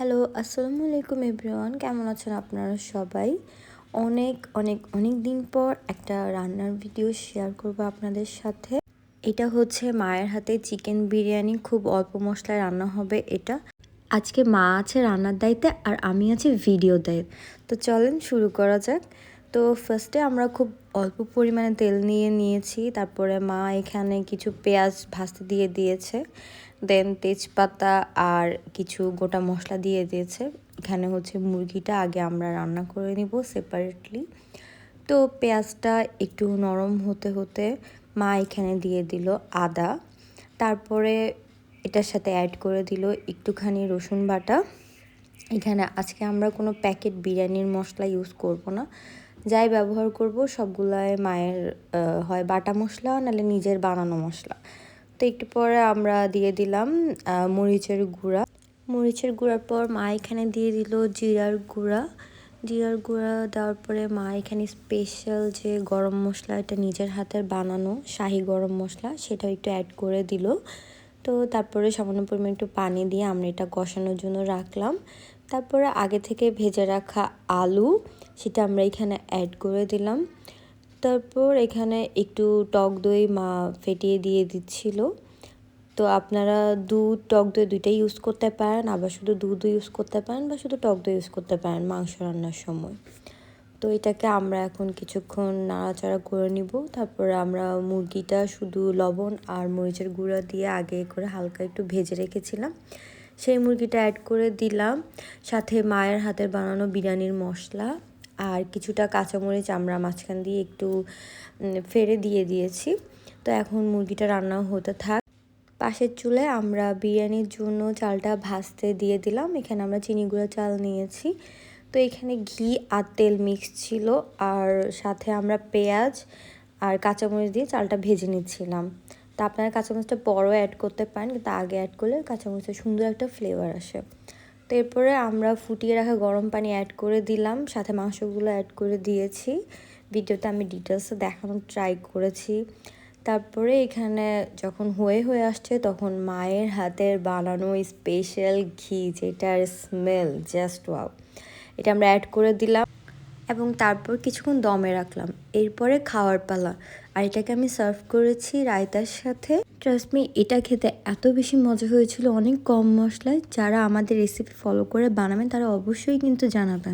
Hello, আসসালামু আলাইকুম everyone. কেমন আছেন আপনারা সবাই? অনেক অনেক অনেক দিন পর একটা রান্নার ভিডিও শেয়ার করব আপনাদের সাথে। এটা হচ্ছে মায়ের হাতে চিকেন বিরিয়ানি, খুব অল্প মশলায় রান্না হবে এটা। আজকে মা আছে রান্নার দায়িত্বে আর আমি আছি ভিডিও দায়িত্বে। তো চলেন শুরু করা যাক। তো ফার্স্টে আমরা খুব অল্প পরিমাণে তেল নিয়েছি, তারপরে মা এখানে কিছু পেঁয়াজ ভাজতে দিয়ে দিয়েছে, দেন তেজপাতা আর কিছু গোটা মশলা দিয়ে দিয়েছে। এখানে হচ্ছে মুরগিটা আগে আমরা রান্না করে নিব সেপারেটলি। তো পেঁয়াজটা একটু নরম হতে হতে মা এখানে দিয়ে দিল আদা, তারপরে এটার সাথে অ্যাড করে দিল একটুখানি রসুন বাটা। এখানে আজকে আমরা কোনো প্যাকেট বিরিয়ানির মশলা ইউজ করব না, যাই ব্যবহার করব সবগুলাই মায়ের হয় বাটা মশলা নাহলে নিজের বানানো মশলা। তো একটু পরে আমরা দিয়ে দিলাম মরিচের গুঁড়ার পর মা এখানে দিয়ে দিল জিরার গুঁড়া দেওয়ার পরে মা এখানে স্পেশাল যে গরম মশলা, এটা নিজের হাতের বানানো শাহি গরম মশলা, সেটাও একটু অ্যাড করে দিল। তো তারপরে সামান্য পরিমাণ একটু পানি দিয়ে আমরা এটা কষানোর জন্য রাখলাম। তারপরে আগে থেকে ভেজে রাখা আলু, সেটা আমরা এখানে অ্যাড করে দিলাম। তারপর এখানে একটু টক দই মা ফেটিয়ে দিয়ে দিচ্ছিল। তো আপনারা দুধ টক দই দুইটাই ইউজ করতে পারেন, আবার শুধু দুধও ইউজ করতে পারেন বা শুধু টক দই ইউজ করতে পারেন মাংস রান্নার সময়। তো এটাকে আমরা এখন কিছুক্ষণ নাড়াচাড়া করে নিব। তারপরে আমরা মুরগিটা শুধু লবণ আর মরিচের গুঁড়া দিয়ে আগে করে হালকা একটু ভেজে রেখেছিলাম, সেই মুরগিটা অ্যাড করে দিলাম, সাথে মায়ের হাতের বানানো বিরিয়ানির মশলা আর কিছুটা কাঁচামরিচ আমরা মাঝখান দিয়ে একটু ফেড়ে দিয়ে দিয়েছি। তো এখন মুরগিটা রান্না হতে থাক। পাশের চুলায় আমরা বিরিয়ানির জন্য চালটা ভাজতে দিয়ে দিলাম। এখানে আমরা চিনি গুঁড়া চাল নিয়েছি। তো এখানে ঘি আর তেল মিক্স ছিল, আর সাথে আমরা পেঁয়াজ আর কাঁচামরিচ দিয়ে চালটা ভেজে নিচ্ছিলাম। তো আপনারা কাঁচামরিচটা পরও অ্যাড করতে পারেন, কিন্তু আগে অ্যাড করলে কাঁচামরিচের সুন্দর একটা ফ্লেভার আসে। তো এরপরে আমরা ফুটিয়ে রাখা গরম পানি অ্যাড করে দিলাম, সাথে মাংসগুলো অ্যাড করে দিয়েছি। ভিডিওতে আমি ডিটেলসে দেখানোর ট্রাই করেছি। তারপরে এখানে যখন হয়ে আসছে তখন মায়ের হাতের বানানো স্পেশাল ঘি, যেটার স্মেল জাস্ট ওয়াও, এটা আমরা অ্যাড করে দিলাম এবং তারপর কিছুক্ষণ দমে রাখলাম। এরপরে খাওয়ার পালা, আর এটাকে আমি সার্ভ করেছি রায়তার সাথে। ট্রাস্ট মি, এটা খেতে এত বেশি মজা হয়েছিল অনেক কম মশলায়। যারা আমাদের রেসিপি ফলো করে বানাবেন তারা অবশ্যই কিন্তু জানাবেন।